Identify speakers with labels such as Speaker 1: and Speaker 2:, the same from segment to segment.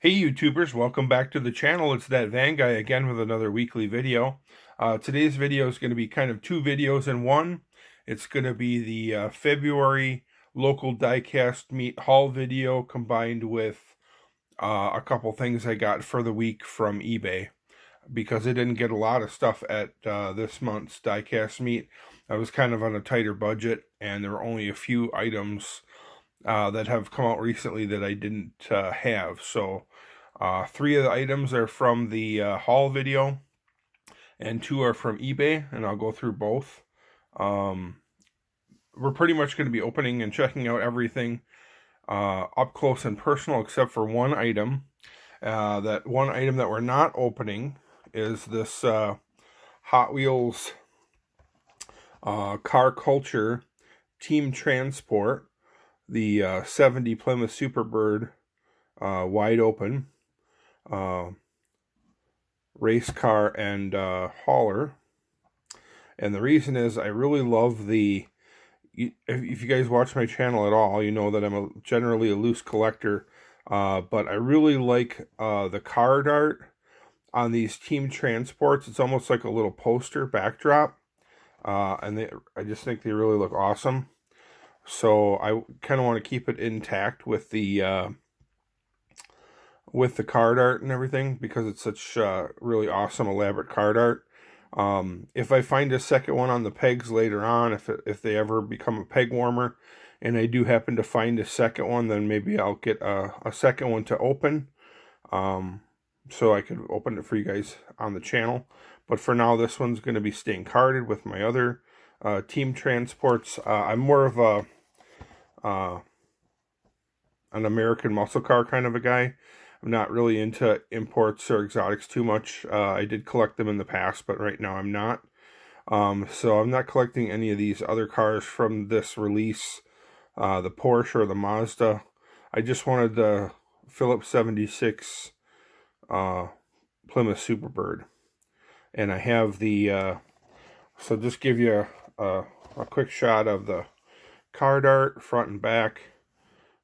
Speaker 1: Hey YouTubers, welcome back to the channel. It's that Van Guy again with another weekly video. Today's video is going to be kind of two videos in one. It's going to be the February local diecast meet haul video combined with a couple things I got for the week from eBay. Because I didn't get a lot of stuff at this month's diecast meet. I was kind of on a tighter budget and there were only a few items that have come out recently that I didn't have. So three of the items are from the haul video and two are from eBay, and I'll go through both. We're pretty much going to be opening and checking out everything up close and personal except for one item. That one item that we're not opening is this Hot Wheels Car Culture Team Transport, the 70 Plymouth Superbird wide open race car and hauler. And the reason is I really love if you guys watch my channel at all, you know that I'm generally a loose collector, but I really like the card art on these team transports. It's almost like a little poster backdrop, and I just think they really look awesome. So I kind of want to keep it intact with the card art and everything, because it's such really awesome, elaborate card art. If I find a second one on the pegs later on, if they ever become a peg warmer, and I do happen to find a second one, then maybe I'll get a second one to open, so I could open it for you guys on the channel. But for now, this one's going to be staying carded with my other team transports. I'm more of an American muscle car kind of a guy. I'm not really into imports or exotics too much. I did collect them in the past, but right now I'm not. So I'm not collecting any of these other cars from this release, the Porsche or the Mazda. I just wanted the Phillips 76 Plymouth Superbird. And I have the, so just give you a quick shot of the card art, front and back.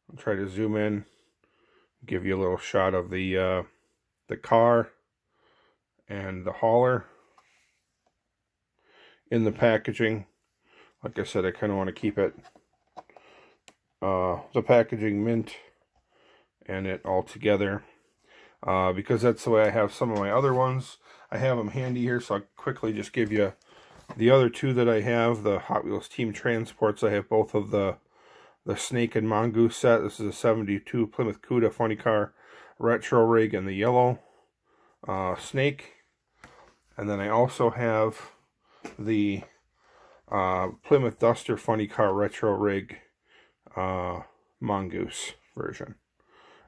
Speaker 1: I'll try to zoom in. Give you a little shot of the car and the hauler in the packaging. Like I said, I kind of want to keep it the packaging mint and it all together, because that's the way I have some of my other ones. I have them handy here, so I'll quickly just give you the other two that I have, the Hot Wheels Team Transports. I have both of the Snake and Mongoose set. This is a 72 Plymouth Cuda Funny Car Retro Rig and the yellow Snake. And then I also have the Plymouth Duster Funny Car Retro Rig Mongoose version.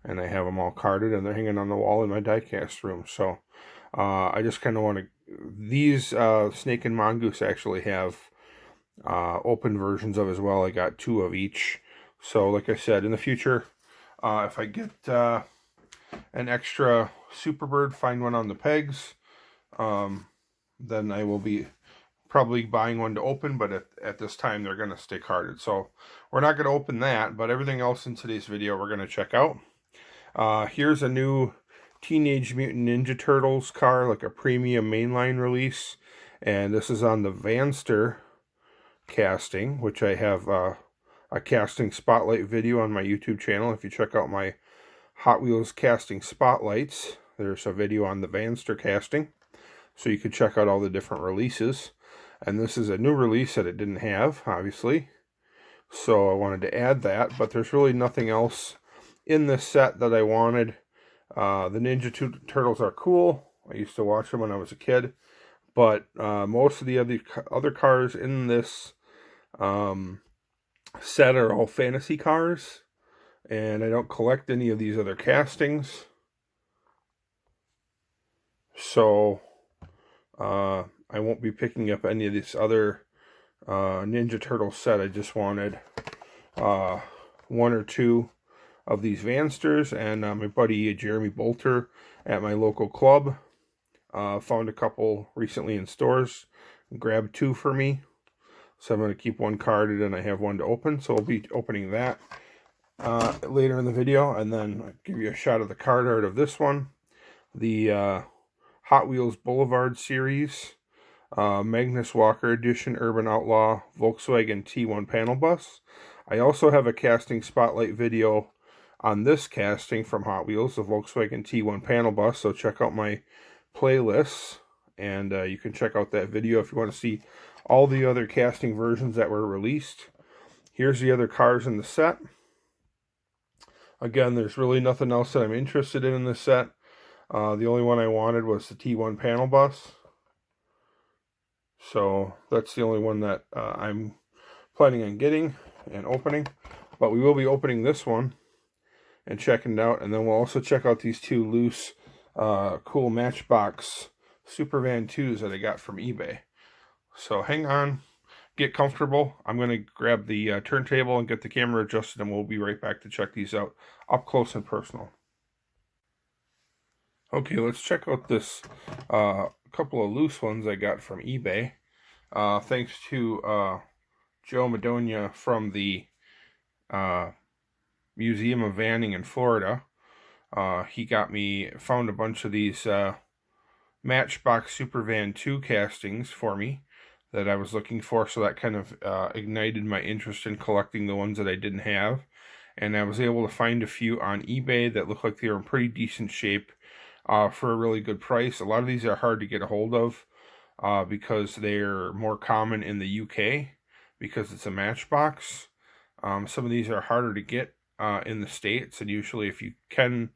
Speaker 1: And I have them all carded, and they're hanging on the wall in my diecast room. So I just kind of want to... These Snake and Mongoose actually have open versions of as well. I got two of each. So like I said, in the future, if I get an extra Superbird, find one on the pegs, then I will be probably buying one to open, but at this time they're going to stay carded. So we're not going to open that, but everything else in today's video we're going to check out. Here's a new Teenage Mutant Ninja Turtles car, like a premium mainline release, and this is on the Vanster casting, which I have a casting spotlight video on my YouTube channel. If you check out my Hot Wheels casting spotlights, there's a video on the Vanster casting, so you can check out all the different releases. And this is a new release that it didn't have, obviously, so I wanted to add that. But there's really nothing else in this set that I wanted. The Ninja Turtles are cool. I used to watch them when I was a kid, but most of the other cars in this set are all fantasy cars, and I don't collect any of these other castings, so I won't be picking up any of this other Ninja Turtle set. I just wanted one or two of these Vansters, and my buddy Jeremy Bolter at my local club found a couple recently in stores and grabbed two for me. So I'm going to keep one carded, and I have one to open, so I'll be opening that later in the video, and then I'll give you a shot of the card art of this one. The Hot Wheels Boulevard Series, Magnus Walker Edition Urban Outlaw Volkswagen T1 panel bus. I also have a casting spotlight video on this casting from Hot Wheels, the Volkswagen T1 panel bus, so check out my playlists, and you can check out that video if you want to see all the other casting versions that were released. Here's the other cars in the set. Again, there's really nothing else that I'm interested in this set. The only one I wanted was the T1 panel bus. So that's the only one that I'm planning on getting and opening. But we will be opening this one and checking it out. And then we'll also check out these two loose, cool Matchbox Supervan 2s that I got from eBay. So hang on, get comfortable. I'm going to grab the turntable and get the camera adjusted, and we'll be right back to check these out up close and personal. Okay, let's check out this couple of loose ones I got from eBay. Thanks to Joe Madonia from the Museum of Vanning in Florida. He found a bunch of these Matchbox Supervan 2 castings for me that I was looking for, so that kind of ignited my interest in collecting the ones that I didn't have. And I was able to find a few on eBay that looked like they were in pretty decent shape for a really good price. A lot of these are hard to get a hold of because they're more common in the UK because it's a Matchbox. Some of these are harder to get in the States, and usually if you can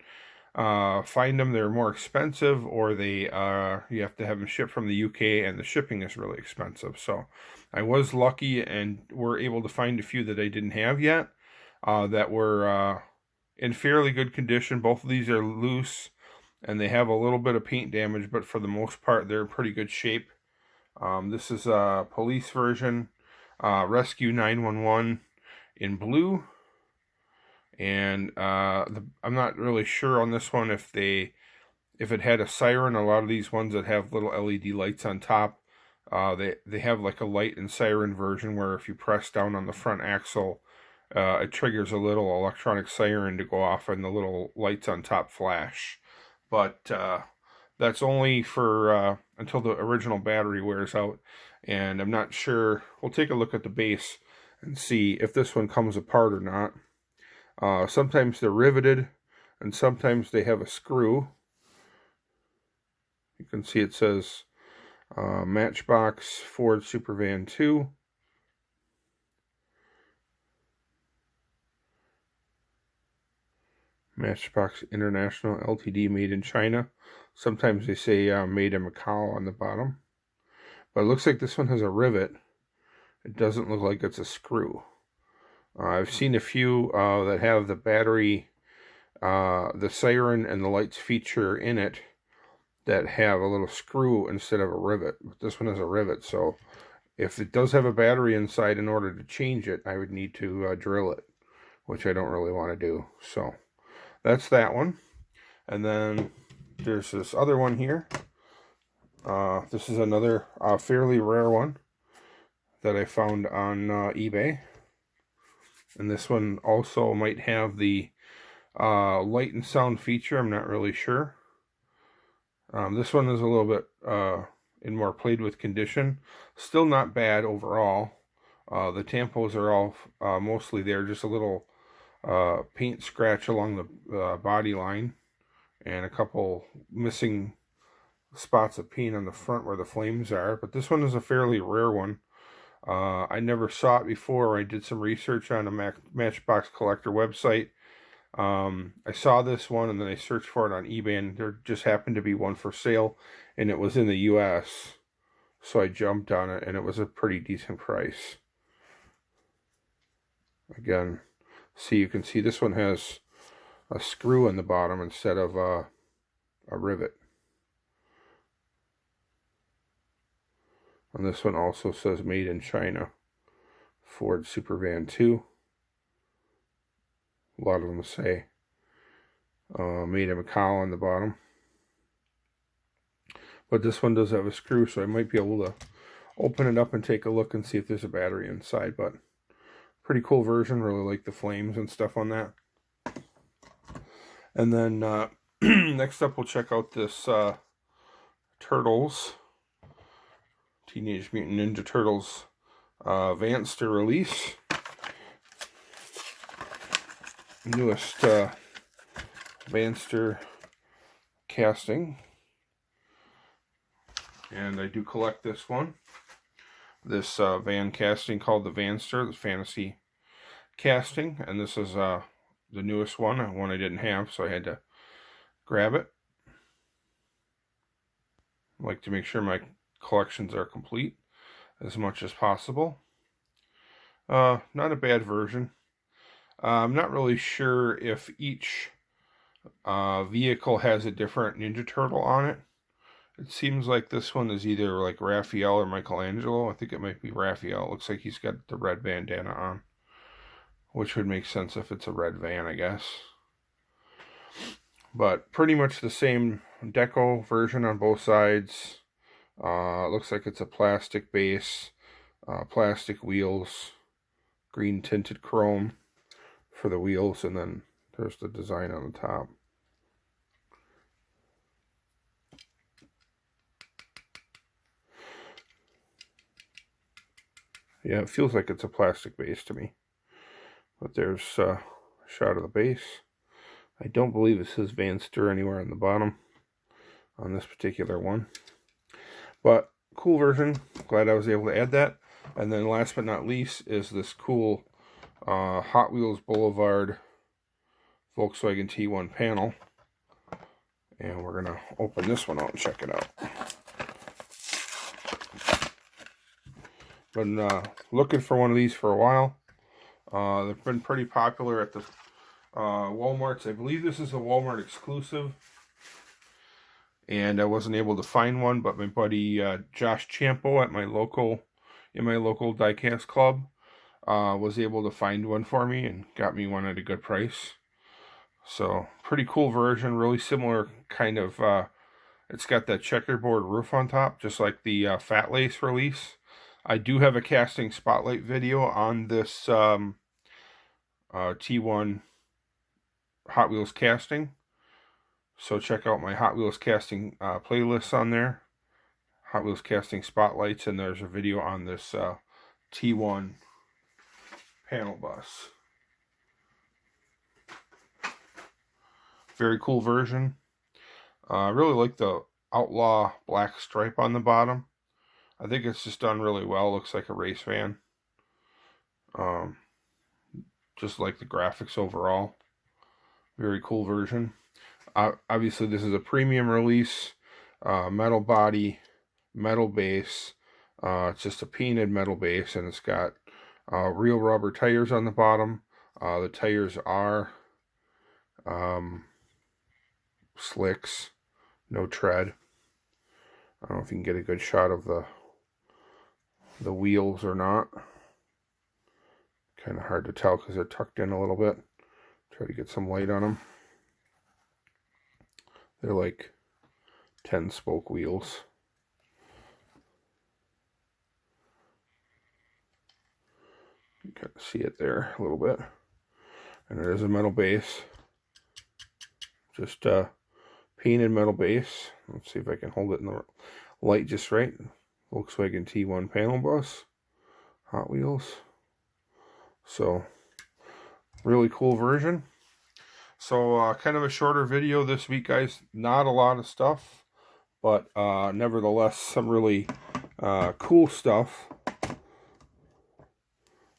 Speaker 1: find them, they're more expensive, or you have to have them shipped from the UK, and the shipping is really expensive. So I was lucky and were able to find a few that I didn't have yet that were in fairly good condition. Both of these are loose, and they have a little bit of paint damage, but for the most part, they're in pretty good shape. This is a police version, Rescue 911 in blue. And I'm not really sure on this one if it had a siren. A lot of these ones that have little LED lights on top, they have like a light and siren version where if you press down on the front axle, it triggers a little electronic siren to go off and the little lights on top flash. But that's only for until the original battery wears out, and I'm not sure. We'll take a look at the base and see if this one comes apart or not. Sometimes they're riveted, and sometimes they have a screw. You can see it says Matchbox Ford Supervan 2. Matchbox International Ltd. Made in China. Sometimes they say made in Macau on the bottom. But it looks like this one has a rivet. It doesn't look like it's a screw. I've seen a few that have the battery, the siren and the lights feature in it that have a little screw instead of a rivet. But this one has a rivet, so if it does have a battery inside, in order to change it, I would need to drill it, which I don't really want to do. So that's that one. And then there's this other one here. This is another fairly rare one that I found on eBay. And this one also might have the light and sound feature. I'm not really sure. This one is a little bit in more played with condition. Still not bad overall. The tampos are all mostly there. Just a little paint scratch along the body line. And a couple missing spots of paint on the front where the flames are. But this one is a fairly rare one. I never saw it before. I did some research on a Matchbox Collector website. I saw this one, and then I searched for it on eBay, and there just happened to be one for sale, and it was in the US. So I jumped on it, and it was a pretty decent price. Again, you can see this one has a screw in the bottom instead of a rivet. And this one also says made in China, Ford Supervan 2. A lot of them say made in Macau on the bottom. But this one does have a screw, so I might be able to open it up and take a look and see if there's a battery inside. But Pretty cool version. Really like the flames and stuff on that. And then next up, we'll check out this Turtles, Teenage Mutant Ninja Turtles Vanster release. Newest Vanster casting. And I do collect this one. This van casting called the Vanster, the Fantasy casting. And this is the newest one I didn't have, so I had to grab it. I like to make sure my collections are complete as much as possible. Not a bad version. I'm not really sure if each vehicle has a different Ninja Turtle on it. It seems like this one is either like Raphael or Michelangelo. I think it might be Raphael. It looks like he's got the red bandana on, which would make sense if it's a red van, I guess. But pretty much the same deco version on both sides. It looks like it's a plastic base, plastic wheels, green tinted chrome for the wheels, and then there's the design on the top. Yeah, it feels like it's a plastic base to me. But there's a shot of the base. I don't believe it says Vanster anywhere on the bottom on this particular one. But cool version. Glad I was able to add that. And then last but not least is this cool Hot Wheels Boulevard Volkswagen T1 panel. And we're going to open this one out and check it out. Been looking for one of these for a while. They've been pretty popular at the Walmarts. I believe this is a Walmart exclusive. And I wasn't able to find one, but my buddy Josh Champo at my local Diecast club was able to find one for me and got me one at a good price. So pretty cool version, really similar kind of. It's got that checkerboard roof on top, just like the Fat Lace release. I do have a casting spotlight video on this T1 Hot Wheels casting. So check out my Hot Wheels casting playlists on there. Hot Wheels casting spotlights, and there's a video on this T1 panel bus. Very cool version. I really like the Outlaw black stripe on the bottom. I think it's just done really well. Looks like a race van. Just like the graphics overall. Very cool version. Obviously, this is a premium release. Metal body, metal base. It's just a painted metal base, and it's got real rubber tires on the bottom. The tires are slicks, no tread. I don't know if you can get a good shot of the wheels or not. Kind of hard to tell because they're tucked in a little bit. Try to get some light on them. They're like 10-spoke wheels. You can see it there a little bit. And it is a metal base. Just painted metal base. Let's see if I can hold it in the light just right. Volkswagen T1 panel bus. Hot Wheels. So, really cool version. So, kind of a shorter video this week, guys. Not a lot of stuff, but nevertheless, some really cool stuff.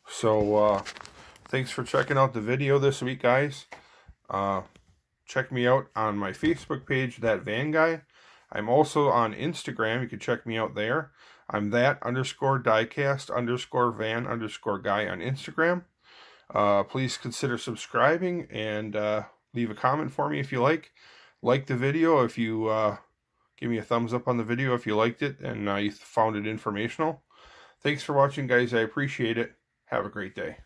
Speaker 1: So, thanks for checking out the video this week, guys. Check me out on my Facebook page, That Van Guy. I'm also on Instagram. You can check me out there. I'm that_diecast_van_guy on Instagram. Please consider subscribing and leave a comment for me if you like. Like the video if you give me a thumbs up on the video if you liked it and you found it informational. Thanks for watching, guys. I appreciate it. Have a great day.